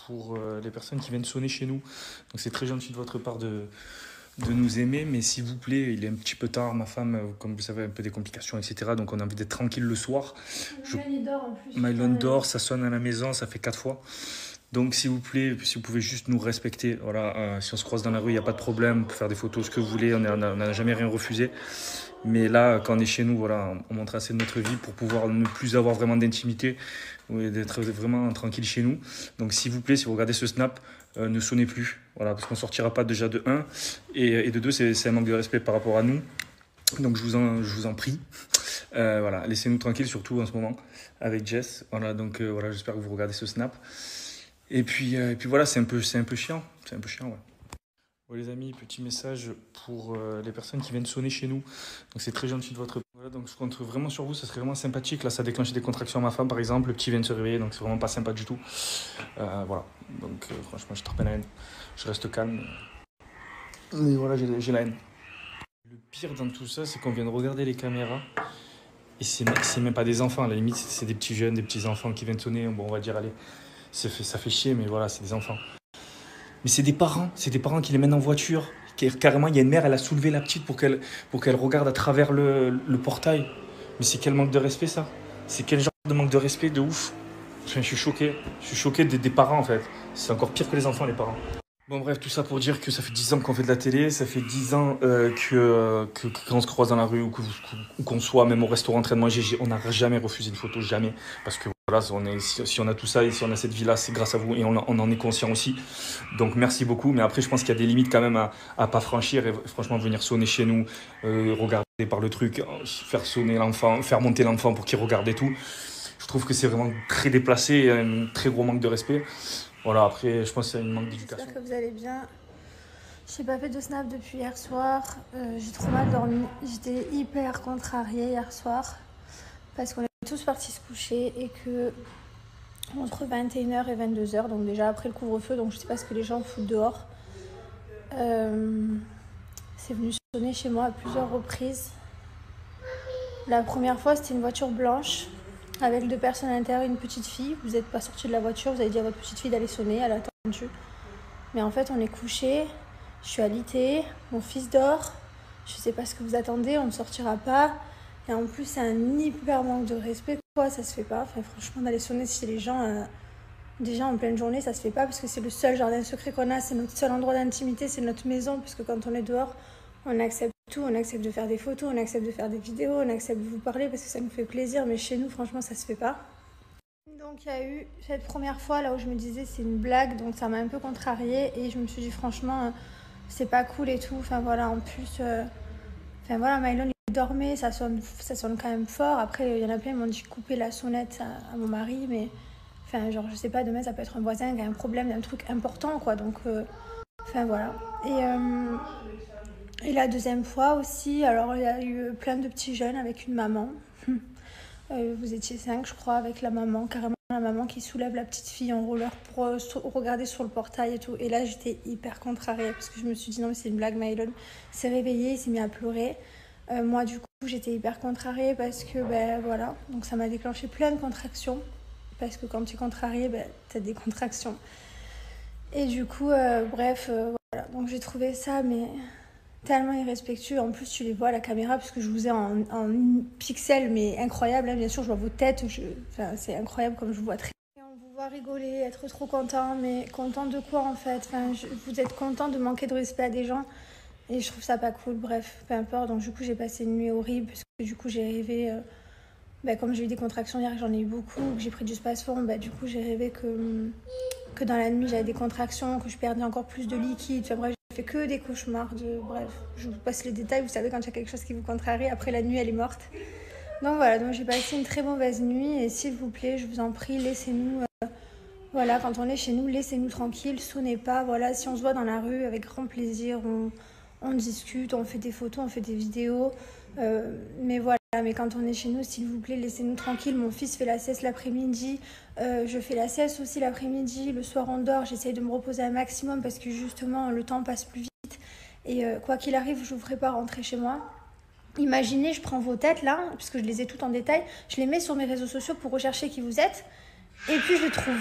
pour les personnes qui viennent sonner chez nous. Donc c'est très gentil de votre part de nous aimer, mais s'il vous plaît, il est un petit peu tard, ma femme, comme vous savez, un peu des complications, etc. Donc on a envie d'être tranquille le soir. Mylène dort en plus. Mylène dort, ça sonne à la maison, ça fait 4 fois. Donc s'il vous plaît, si vous pouvez juste nous respecter, voilà, si on se croise dans la rue, il n'y a pas de problème, on peut faire des photos, ce que vous voulez, on n'a jamais rien refusé. Mais là, quand on est chez nous, voilà, on montre assez de notre vie pour pouvoir ne plus avoir vraiment d'intimité, d'être vraiment tranquille chez nous. Donc s'il vous plaît, si vous regardez ce snap, ne sonnez plus, voilà, parce qu'on ne sortira pas déjà de 1, et de 2, c'est un manque de respect par rapport à nous. Donc je vous en prie, voilà, laissez-nous tranquilles, surtout en ce moment, avec Jess. Voilà, donc voilà, j'espère que vous regardez ce snap. Et puis voilà, c'est un peu chiant, ouais. Bon, les amis, petit message pour les personnes qui viennent sonner chez nous. Donc c'est très gentil de votre part. Voilà, donc je compte vraiment sur vous, ça serait vraiment sympathique. Là, ça a déclenché des contractions à ma femme, par exemple. Le petit vient de se réveiller, donc c'est vraiment pas sympa du tout. Voilà, donc franchement, je trappe la haine. Je reste calme. Mais voilà, j'ai la haine. Le pire dans tout ça, c'est qu'on vient de regarder les caméras. Et c'est même pas des enfants, à la limite, c'est des petits jeunes, des petits enfants qui viennent sonner. Bon, on va dire, allez, ça fait chier, mais voilà, c'est des enfants. Mais c'est des parents qui les mènent en voiture. Carrément, il y a une mère, elle a soulevé la petite pour qu'elle regarde à travers le portail. Mais c'est quel manque de respect, ça? C'est quel genre de manque de respect, de ouf? Enfin, je suis choqué des parents, en fait. C'est encore pire que les enfants, les parents. Bon, bref, tout ça pour dire que ça fait 10 ans qu'on fait de la télé, ça fait 10 ans qu'on se croise dans la rue ou qu'on soit même au restaurant en train de manger, on n'a jamais refusé une photo, jamais. Parce que voilà, si on a tout ça et si on a cette vie-là, c'est grâce à vous et on en est conscient aussi. Donc merci beaucoup, mais après je pense qu'il y a des limites quand même à pas franchir et franchement venir sonner chez nous, regarder par le truc, faire sonner l'enfant, faire monter l'enfant pour qu'il regarde et tout. Je trouve que c'est vraiment très déplacé et un très gros manque de respect. Voilà, après, je pense que c'est un manque d'éducation. J'espère que vous allez bien. J'ai pas fait de snap depuis hier soir. J'ai trop mal dormi. J'étais hyper contrariée hier soir. Parce qu'on est tous partis se coucher et que entre 21h et 22h, donc déjà après le couvre-feu, donc je sais pas ce que les gens foutent dehors. C'est venu sonner chez moi à plusieurs reprises. La première fois, c'était une voiture blanche avec 2 personnes à l'intérieur et une petite fille. Vous n'êtes pas sorti de la voiture, vous avez dit à votre petite fille d'aller sonner, elle a attendu. Mais en fait, on est couché, je suis alitée, mon fils dort, je sais pas ce que vous attendez, on ne sortira pas. Et en plus, c'est un hyper manque de respect, quoi, ça se fait pas. Enfin, franchement, d'aller sonner chez les gens, déjà en pleine journée, ça se fait pas parce que c'est le seul jardin secret qu'on a, c'est notre seul endroit d'intimité, c'est notre maison, parce que quand on est dehors, on accepte tout, on accepte de faire des photos, on accepte de faire des vidéos, on accepte de vous parler parce que ça nous fait plaisir, mais chez nous, franchement, ça se fait pas. Donc il y a eu cette première fois là où je me disais c'est une blague, donc ça m'a un peu contrariée et je me suis dit franchement c'est pas cool et tout. Enfin voilà, en plus, enfin voilà, Mylène il dormait, ça sonne quand même fort. Après il y en a plein qui m'ont dit couper la sonnette à mon mari, mais enfin genre je sais pas, demain ça peut être un voisin qui a un problème d'un truc important quoi, donc enfin voilà. Et la deuxième fois aussi, alors il y a eu plein de petits jeunes avec une maman. Vous étiez 5 je crois avec la maman, carrément la maman qui soulève la petite fille en roller pour regarder sur le portail et tout. Et là j'étais hyper contrariée parce que je me suis dit non mais c'est une blague, Mylène s'est réveillé, il s'est mis à pleurer. Moi du coup j'étais hyper contrariée parce que ben voilà, donc ça m'a déclenché plein de contractions parce que quand tu es contrariée, ben, t'as des contractions. Et du coup bref, voilà, donc j'ai trouvé ça mais tellement irrespectueux. En plus, tu les vois à la caméra, puisque je vous ai en pixels, mais incroyable. Hein. Bien sûr, je vois vos têtes. Enfin, c'est incroyable comme je vous vois très bien. On vous voit rigoler, être trop content. Mais content de quoi, en fait? Enfin, vous êtes content de manquer de respect à des gens. Et je trouve ça pas cool. Bref, peu importe. Donc, du coup, j'ai passé une nuit horrible. Parce que du coup, j'ai rêvé... comme j'ai eu des contractions hier, j'en ai eu beaucoup. Que j'ai pris du Spasfon. Du coup, j'ai rêvé que dans la nuit, j'avais des contractions. Que je perdais encore plus de liquide. Enfin, bref. J'ai fait que des cauchemars bref, je vous passe les détails, vous savez quand il y a quelque chose qui vous contrarie, après la nuit elle est morte. Donc voilà, donc j'ai passé une très mauvaise nuit et s'il vous plaît, je vous en prie, laissez-nous, voilà, quand on est chez nous, laissez-nous tranquilles, sonnez pas, voilà, si on se voit dans la rue, avec grand plaisir, on discute, on fait des photos, on fait des vidéos, mais voilà. Mais quand on est chez nous, s'il vous plaît, laissez-nous tranquilles. Mon fils fait la sieste l'après-midi. Je fais la sieste aussi l'après-midi. Le soir, on dort. J'essaye de me reposer un maximum parce que justement, le temps passe plus vite. Et quoi qu'il arrive, je ne vous ferai pas rentrer chez moi. Imaginez, je prends vos têtes là, puisque je les ai toutes en détail. Je les mets sur mes réseaux sociaux pour rechercher qui vous êtes. Et puis, je les trouve.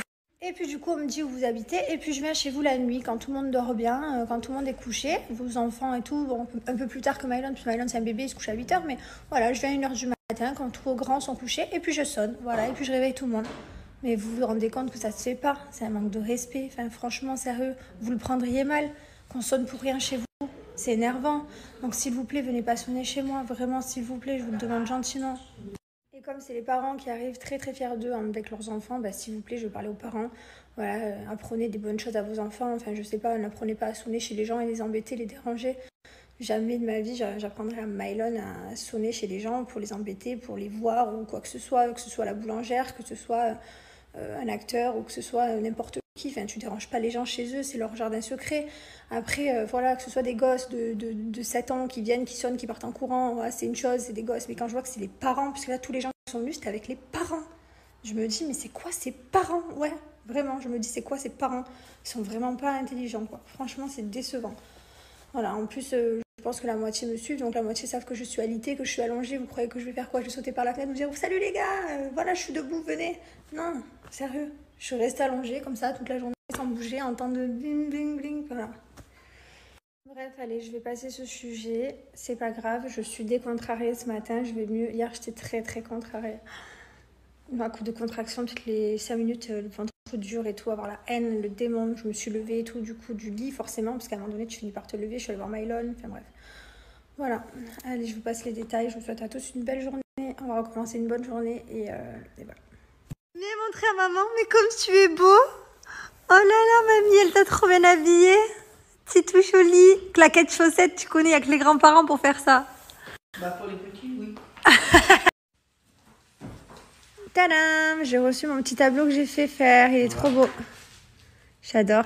Et puis du coup, on me dit où vous habitez. Et puis je viens chez vous la nuit, quand tout le monde dort bien, quand tout le monde est couché, vos enfants et tout. Bon, un peu plus tard que Mylon, parce que Mylon c'est un bébé, il se couche à 8h. Mais voilà, je viens à 1h du matin, quand tous vos grands sont couchés. Et puis je sonne, voilà, et puis je réveille tout le monde. Mais vous vous rendez compte que ça se fait pas. C'est un manque de respect. Enfin, franchement, sérieux, vous le prendriez mal qu'on sonne pour rien chez vous. C'est énervant. Donc s'il vous plaît, venez pas sonner chez moi. Vraiment, s'il vous plaît, je vous le demande gentiment. Et comme c'est les parents qui arrivent très très fiers d'eux avec leurs enfants, bah, s'il vous plaît, je veux parler aux parents. Voilà, apprenez des bonnes choses à vos enfants. Enfin, je sais pas, n'apprenez pas à sonner chez les gens et les embêter, les déranger. Jamais de ma vie, j'apprendrai à Mylon à sonner chez les gens pour les embêter, pour les voir ou quoi que ce soit la boulangère, que ce soit un acteur ou que ce soit n'importe qui. Enfin, tu déranges pas les gens chez eux, c'est leur jardin secret. Après, voilà, que ce soit des gosses de 7 ans qui viennent, qui sonnent, qui partent en courant, voilà, c'est une chose, c'est des gosses. Mais quand je vois que c'est les parents, parce que là, tous les gens qui sont venus, c'était avec les parents. Je me dis, mais c'est quoi ces parents? Ouais, vraiment, je me dis, c'est quoi ces parents? Ils sont vraiment pas intelligents, quoi. Franchement, c'est décevant. Voilà, en plus, je pense que la moitié me suit, donc la moitié savent que je suis alitée, que je suis allongée. Vous croyez que je vais faire quoi? Je vais sauter par la fenêtre, vous dire, salut les gars, voilà, je suis debout, venez. Non, sérieux, je suis restée allongée comme ça toute la journée, sans bouger, en temps de bling, bling, bling, voilà. Bref, allez, je vais passer ce sujet, c'est pas grave, je suis décontrariée ce matin, je vais mieux. Hier, j'étais très, très contrariée. Un coup de contraction toutes les 5 minutes, le ventre dur et tout, avoir la haine, le démon. Je me suis levée et tout, du coup, du lit, forcément, parce qu'à un moment donné, tu finis par te lever. Je suis allée voir Mylon, enfin bref. Voilà, allez, je vous passe les détails. Je vous souhaite à tous une belle journée. On va recommencer une bonne journée et voilà. Viens montrer à maman, mais comme tu es beau. Oh là là, mamie, elle t'a trop bien habillée. C'est tout joli. Claquettes, chaussettes, tu connais, il n'y a que les grands-parents pour faire ça. Bah pour les petits, oui. Tadam! J'ai reçu mon petit tableau que j'ai fait faire. Il est trop beau. J'adore.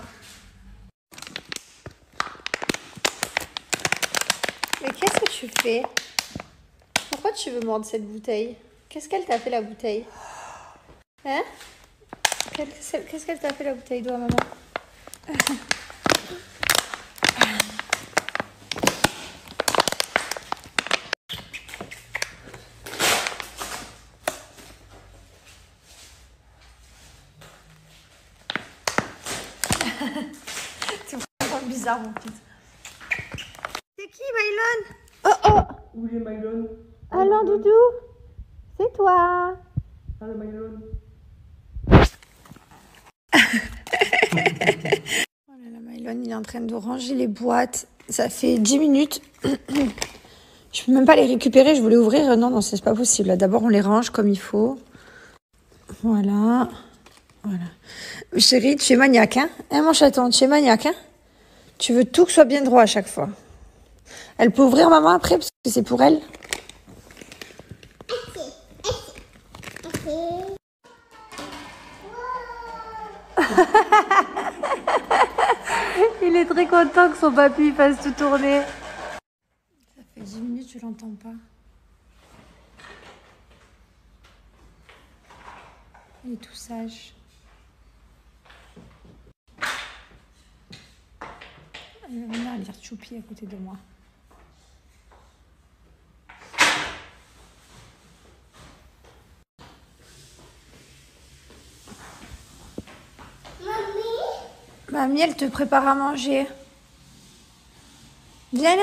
Mais qu'est-ce que tu fais? Pourquoi tu veux mordre cette bouteille? Qu'est-ce qu'elle t'a fait la bouteille? Hein? Qu'est-ce qu'elle t'a fait la bouteille d'eau, maman? C'est vraiment bizarre, mon fils. C'est qui, Mylon? Oh oh! Où est Mylon? Allons, doudou? C'est toi? Allô, Mylon? Oh là là, Mylon, il est en train de ranger les boîtes. Ça fait 10 minutes. Je peux même pas les récupérer, je voulais ouvrir. Non, c'est pas possible. D'abord, on les range comme il faut. Voilà. Voilà. Chérie, tu es maniaque, hein? Hein, mon chaton, tu es maniaque, hein? Tu veux tout que soit bien droit à chaque fois. Elle peut ouvrir, maman, après, parce que c'est pour elle. Il est très content que son papy fasse tout tourner. Ça fait 10 minutes, je l'entends pas. Il est tout sage. Elle va venir lire Choupi à côté de moi. Mamie, elle te prépare à manger. Viens là.